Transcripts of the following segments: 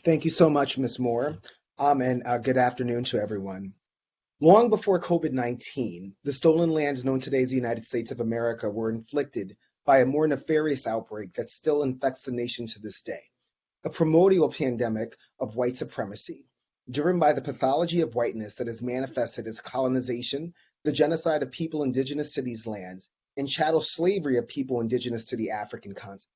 Thank you so much, Ms. Moore, and good afternoon to everyone. Long before COVID-19, the stolen lands known today as the United States of America were inflicted by a more nefarious outbreak that still infects the nation to this day, a primordial pandemic of white supremacy, driven by the pathology of whiteness that is manifested as colonization, the genocide of people indigenous to these lands, and chattel slavery of people indigenous to the African continent.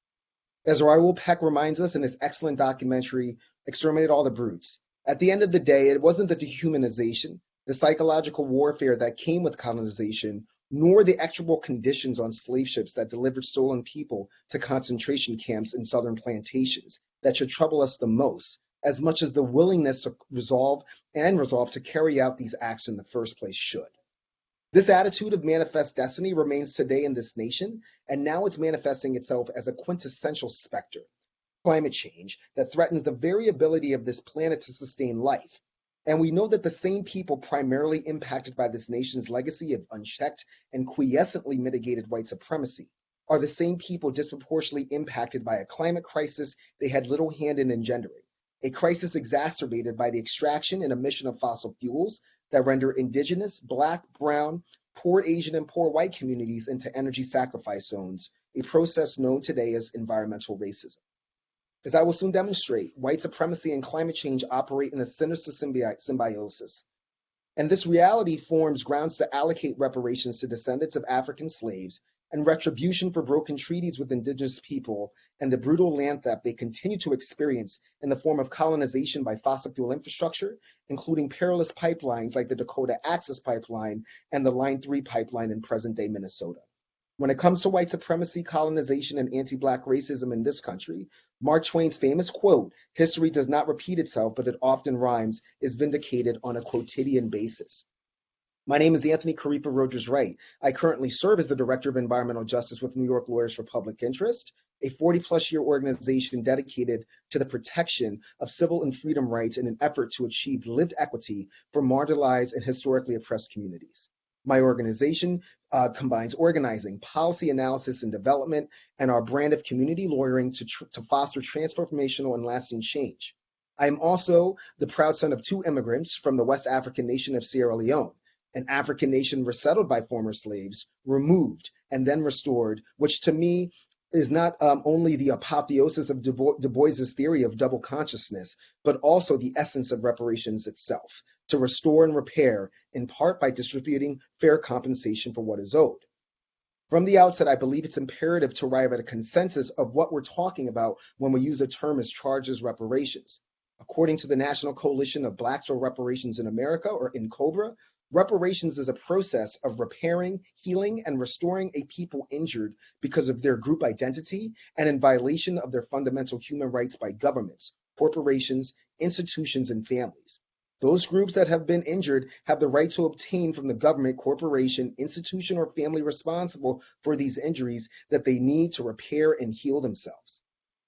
As Raoul Peck reminds us in his excellent documentary, Exterminate All the Brutes, at the end of the day, it wasn't the dehumanization, the psychological warfare that came with colonization, nor the actual conditions on slave ships that delivered stolen people to concentration camps and southern plantations that should trouble us the most, as much as the willingness to resolve to carry out these acts in the first place should. This attitude of manifest destiny remains today in this nation, and now it's manifesting itself as a quintessential specter, climate change, that threatens the very ability of this planet to sustain life. And we know that the same people primarily impacted by this nation's legacy of unchecked and quiescently mitigated white supremacy are the same people disproportionately impacted by a climate crisis they had little hand in engendering, a crisis exacerbated by the extraction and emission of fossil fuels that render indigenous, Black, brown, poor Asian, and poor white communities into energy sacrifice zones, a process known today as environmental racism. As I will soon demonstrate, white supremacy and climate change operate in a sinister symbiosis. And this reality forms grounds to allocate reparations to descendants of African slaves and retribution for broken treaties with indigenous people and the brutal land theft they continue to experience in the form of colonization by fossil fuel infrastructure, including perilous pipelines like the Dakota Access Pipeline and the Line 3 pipeline in present-day Minnesota. When it comes to white supremacy, colonization, and anti-Black racism in this country, Mark Twain's famous quote, "History does not repeat itself, but it often rhymes," is vindicated on a quotidian basis. My name is Anthony Karifa Rogers Wright. I currently serve as the Director of Environmental Justice with New York Lawyers for Public Interest, a 40-plus year organization dedicated to the protection of civil and freedom rights in an effort to achieve lived equity for marginalized and historically oppressed communities. My organization combines organizing, policy analysis and development, and our brand of community lawyering to foster transformational and lasting change. I am also the proud son of two immigrants from the West African nation of Sierra Leone, an African nation resettled by former slaves, removed, and then restored, which to me is not only the apotheosis of Du Bois's theory of double consciousness, but also the essence of reparations itself, to restore and repair, in part by distributing fair compensation for what is owed. From the outset, I believe it's imperative to arrive at a consensus of what we're talking about when we use a term as charged as reparations. According to the National Coalition of Blacks for Reparations in America, or NCOBRA, reparations is a process of repairing, healing, and restoring a people injured because of their group identity and in violation of their fundamental human rights by governments, corporations, institutions, and families. Those groups that have been injured have the right to obtain from the government, corporation, institution, or family responsible for these injuries that they need to repair and heal themselves.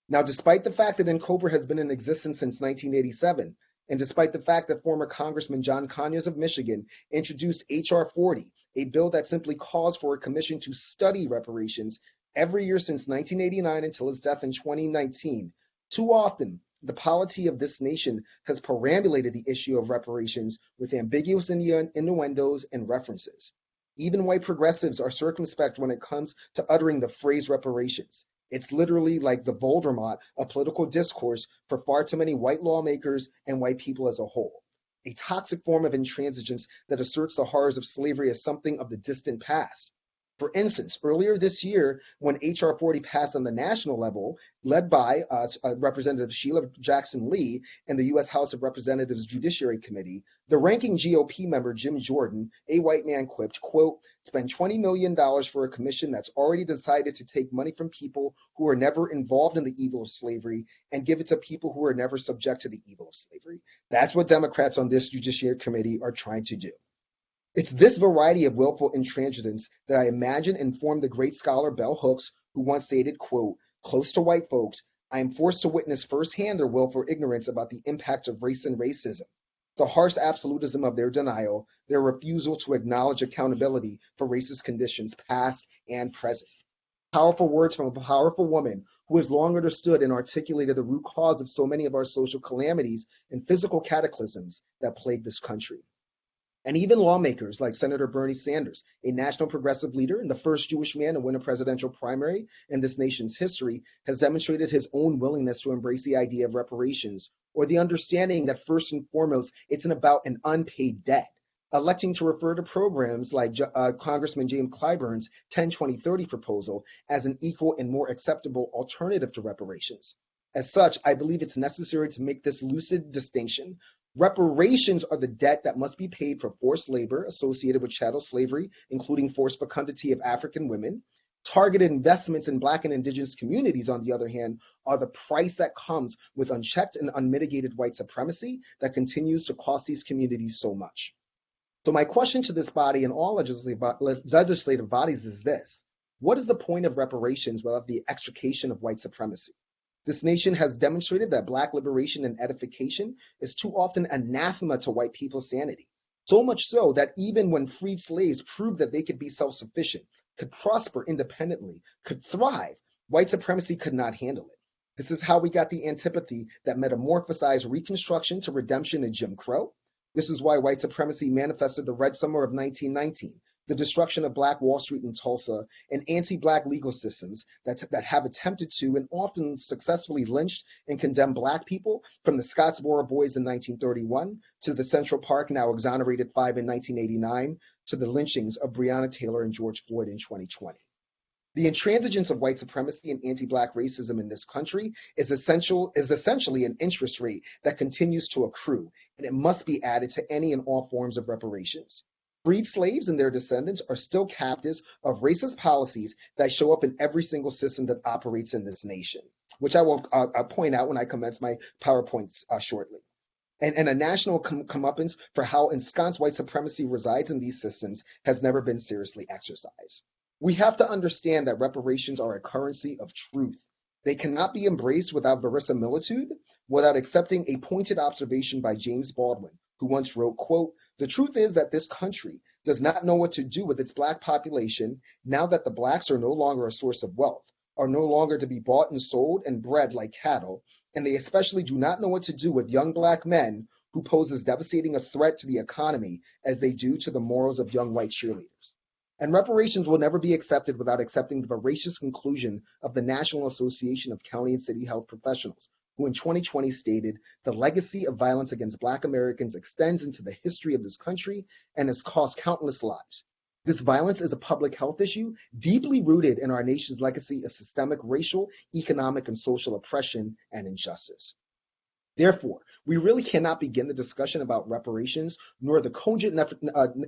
Now, despite the fact that NCOBRA has been in existence since 1987, and despite the fact that former Congressman John Conyers of Michigan introduced H.R. 40, a bill that simply calls for a commission to study reparations every year since 1989 until his death in 2019, too often the polity of this nation has perambulated the issue of reparations with ambiguous innuendos and references. Even white progressives are circumspect when it comes to uttering the phrase reparations. It's literally like the Voldemort of political discourse for far too many white lawmakers and white people as a whole. A toxic form of intransigence that asserts the horrors of slavery as something of the distant past. For instance, earlier this year, when H.R. 40 passed on the national level, led by Representative Sheila Jackson Lee and the U.S. House of Representatives Judiciary Committee, the ranking GOP member Jim Jordan, a white man, quipped, quote, "Spend $20 million for a commission that's already decided to take money from people who are never involved in the evil of slavery and give it to people who are never subject to the evil of slavery." That's what Democrats on this Judiciary Committee are trying to do. It's this variety of willful intransigence that I imagine informed the great scholar Bell Hooks, who once stated, quote, "Close to white folks, I am forced to witness firsthand their willful ignorance about the impact of race and racism, the harsh absolutism of their denial, their refusal to acknowledge accountability for racist conditions past and present." Powerful words from a powerful woman who has long understood and articulated the root cause of so many of our social calamities and physical cataclysms that plague this country. And even lawmakers like Senator Bernie Sanders, a national progressive leader and the first Jewish man to win a presidential primary in this nation's history, has demonstrated his own willingness to embrace the idea of reparations, or the understanding that first and foremost, it's about an unpaid debt, electing to refer to programs like Congressman James Clyburn's 10-20-30 proposal as an equal and more acceptable alternative to reparations. As such, I believe it's necessary to make this lucid distinction. Reparations are the debt that must be paid for forced labor associated with chattel slavery, including forced fecundity of African women. Targeted investments in Black and Indigenous communities, on the other hand, are the price that comes with unchecked and unmitigated white supremacy that continues to cost these communities so much. So my question to this body and all legislative bodies is this: what is the point of reparations without the extrication of white supremacy? This nation has demonstrated that Black liberation and edification is too often anathema to white people's sanity. So much so that even when freed slaves proved that they could be self-sufficient, could prosper independently, could thrive, white supremacy could not handle it. This is how we got the antipathy that metamorphosized Reconstruction to redemption in Jim Crow. This is why white supremacy manifested the Red Summer of 1919, the destruction of Black Wall Street in Tulsa, and anti-Black legal systems that have attempted to and often successfully lynched and condemned Black people, from the Scottsboro Boys in 1931 to the Central Park now exonerated 5 in 1989 to the lynchings of Breonna Taylor and George Floyd in 2020. The intransigence of white supremacy and anti-Black racism in this country is essentially an interest rate that continues to accrue, and it must be added to any and all forms of reparations. Freed slaves and their descendants are still captives of racist policies that show up in every single system that operates in this nation, which I will point out when I commence my PowerPoints shortly. And a national comeuppance for how ensconced white supremacy resides in these systems has never been seriously exercised. We have to understand that reparations are a currency of truth. They cannot be embraced without verisimilitude, without accepting a pointed observation by James Baldwin, who once wrote, quote, "The truth is that this country does not know what to do with its Black population now that the Blacks are no longer a source of wealth, are no longer to be bought and sold and bred like cattle, and they especially do not know what to do with young Black men who pose as devastating a threat to the economy as they do to the morals of young white cheerleaders." And reparations will never be accepted without accepting the voracious conclusion of the National Association of County and City Health Professionals, who in 2020 stated, "The legacy of violence against Black Americans extends into the history of this country and has cost countless lives. This violence is a public health issue deeply rooted in our nation's legacy of systemic racial, economic, and social oppression and injustice." Therefore, we really cannot begin the discussion about reparations, nor the cogent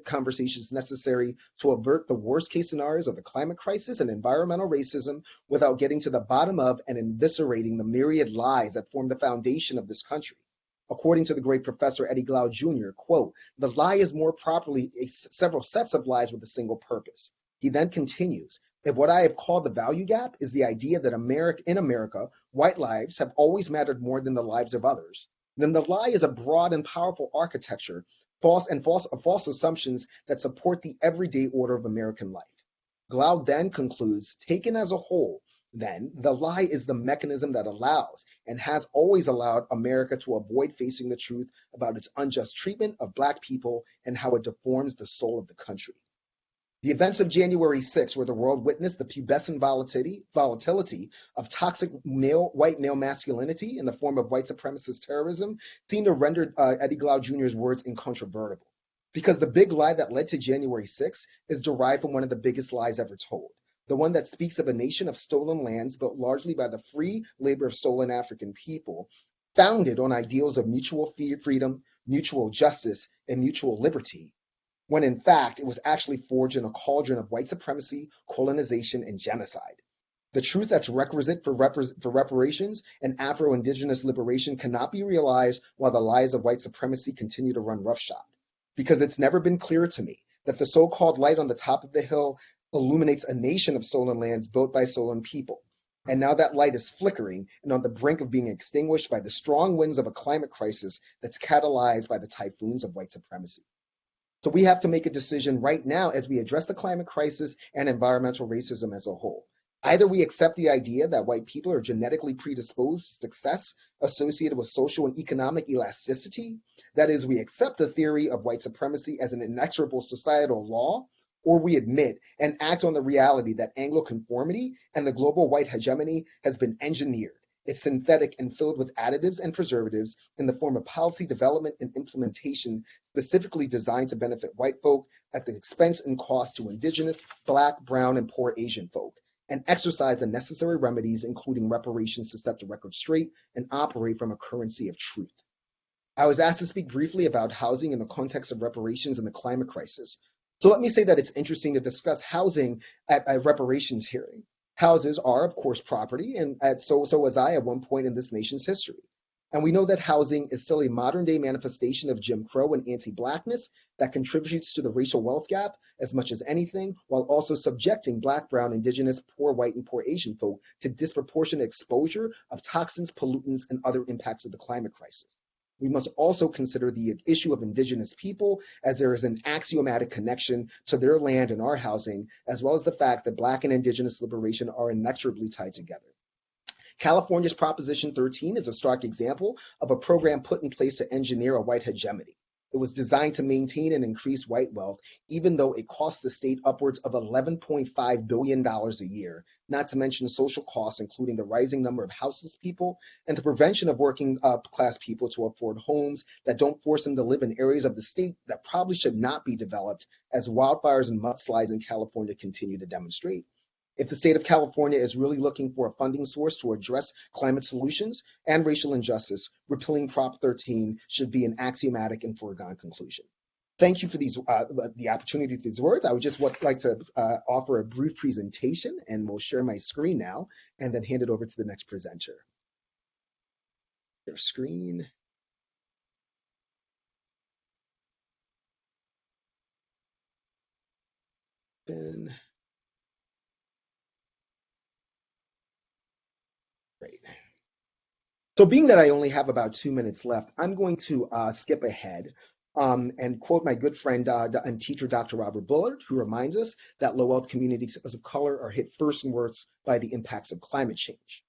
conversations necessary to avert the worst case scenarios of the climate crisis and environmental racism, without getting to the bottom of and eviscerating the myriad lies that form the foundation of this country. According to the great Professor Eddie Glaude Jr., quote, "The lie is more properly several sets of lies with a single purpose." He then continues, "If what I have called the value gap is the idea that in America, white lives have always mattered more than the lives of others, then the lie is a broad and powerful architecture, false assumptions that support the everyday order of American life." Glaude then concludes, "Taken as a whole, then, the lie is the mechanism that allows and has always allowed America to avoid facing the truth about its unjust treatment of Black people and how it deforms the soul of the country." The events of January 6, where the world witnessed the pubescent volatility of toxic white male masculinity in the form of white supremacist terrorism, seem to render Eddie Glaude Jr.'s words incontrovertible. Because the big lie that led to January 6 is derived from one of the biggest lies ever told, the one that speaks of a nation of stolen lands built largely by the free labor of stolen African people, founded on ideals of mutual freedom, mutual justice, and mutual liberty, when in fact it was actually forged in a cauldron of white supremacy, colonization, and genocide. The truth that's requisite for reparations and Afro-Indigenous liberation cannot be realized while the lies of white supremacy continue to run roughshod. Because it's never been clear to me that the so-called light on the top of the hill illuminates a nation of stolen lands built by stolen people. And now that light is flickering and on the brink of being extinguished by the strong winds of a climate crisis that's catalyzed by the typhoons of white supremacy. So we have to make a decision right now as we address the climate crisis and environmental racism as a whole. Either we accept the idea that white people are genetically predisposed to success associated with social and economic elasticity, that is, we accept the theory of white supremacy as an inexorable societal law, or we admit and act on the reality that Anglo conformity and the global white hegemony has been engineered. It's synthetic and filled with additives and preservatives in the form of policy development and implementation specifically designed to benefit white folk at the expense and cost to indigenous, Black, brown, and poor Asian folk, and exercise the necessary remedies, including reparations, to set the record straight and operate from a currency of truth. I was asked to speak briefly about housing in the context of reparations and the climate crisis. So let me say that it's interesting to discuss housing at a reparations hearing. Houses are, of course, property, and so was I at one point in this nation's history. And we know that housing is still a modern day manifestation of Jim Crow and anti-Blackness that contributes to the racial wealth gap as much as anything, while also subjecting Black, brown, indigenous, poor white, and poor Asian folk to disproportionate exposure of toxins, pollutants, and other impacts of the climate crisis. We must also consider the issue of indigenous people, as there is an axiomatic connection to their land and our housing, as well as the fact that Black and indigenous liberation are inexorably tied together. California's Proposition 13 is a stark example of a program put in place to engineer a white hegemony. It was designed to maintain and increase white wealth, even though it cost the state upwards of $11.5 billion a year, not to mention social costs, including the rising number of houseless people and the prevention of working class people to afford homes that don't force them to live in areas of the state that probably should not be developed, as wildfires and mudslides in California continue to demonstrate. If the state of California is really looking for a funding source to address climate solutions and racial injustice, repealing Prop 13 should be an axiomatic and foregone conclusion. Thank you for the opportunity for these words. I would just like to offer a brief presentation, and we'll share my screen now and then hand it over to the next presenter. Their screen. Great. So being that I only have about 2 minutes left, I'm going to skip ahead and quote my good friend and teacher, Dr. Robert Bullard, who reminds us that low-wealth communities of color are hit first and worst by the impacts of climate change.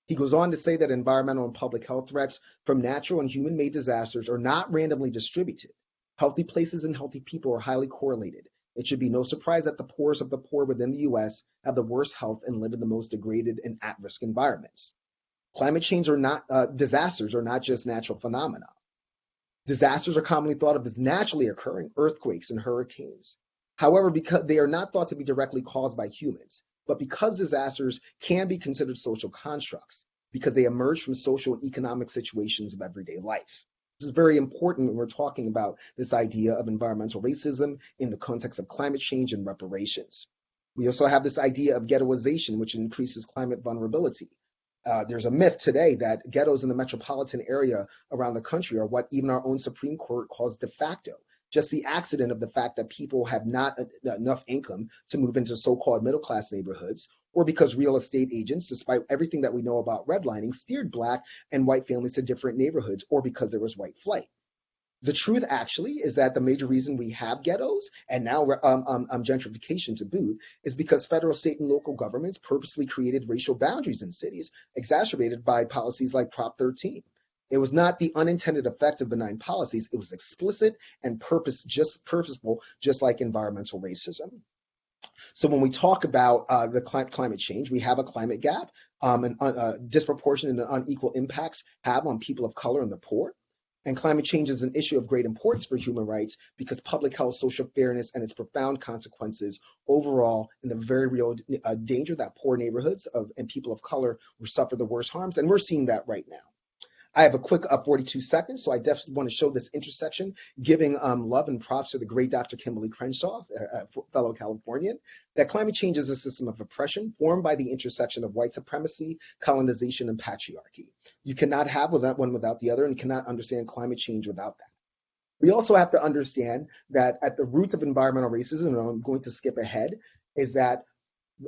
He goes on to say that environmental and public health threats from natural and human-made disasters are not randomly distributed. Healthy places and healthy people are highly correlated. It should be no surprise that the poorest of the poor within the U.S. have the worst health and live in the most degraded and at-risk environments. Climate change are not disasters are not just natural phenomena. Disasters are commonly thought of as naturally occurring, earthquakes and hurricanes. However, because they are not thought to be directly caused by humans, but because disasters can be considered social constructs, because they emerge from social and economic situations of everyday life. This is very important when we're talking about this idea of environmental racism in the context of climate change and reparations. We also have this idea of ghettoization, which increases climate vulnerability. There's a myth today that ghettos in the metropolitan area around the country are what even our own Supreme Court calls de facto. Just the accident of the fact that people have not enough income to move into so-called middle-class neighborhoods, or because real estate agents, despite everything that we know about redlining, steered Black and white families to different neighborhoods, or because there was white flight. The truth actually is that the major reason we have ghettos and now gentrification to boot is because federal, state, and local governments purposely created racial boundaries in cities, exacerbated by policies like Prop 13. It was not the unintended effect of benign policies. It was explicit and purposeful, just like environmental racism. So when we talk about the climate change, we have a climate gap, and disproportionate and unequal impacts have on people of color and the poor. And climate change is an issue of great importance for human rights because public health, social fairness, and its profound consequences overall in the very real danger that poor neighborhoods and people of color will suffer the worst harms. And we're seeing that right now. I have a quick 42 seconds, so I definitely want to show this intersection, giving love and props to the great Dr. Kimberly Crenshaw, a fellow Californian, that climate change is a system of oppression formed by the intersection of white supremacy, colonization, and patriarchy. You cannot have one without the other and cannot understand climate change without that. We also have to understand that at the roots of environmental racism, and I'm going to skip ahead, is that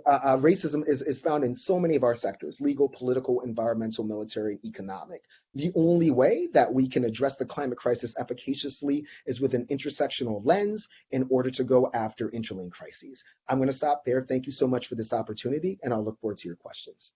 Racism is found in so many of our sectors: legal, political, environmental, military, and economic. The only way that we can address the climate crisis efficaciously is with an intersectional lens in order to go after interlinked crises. I'm going to stop there. Thank you so much for this opportunity, and I'll look forward to your questions.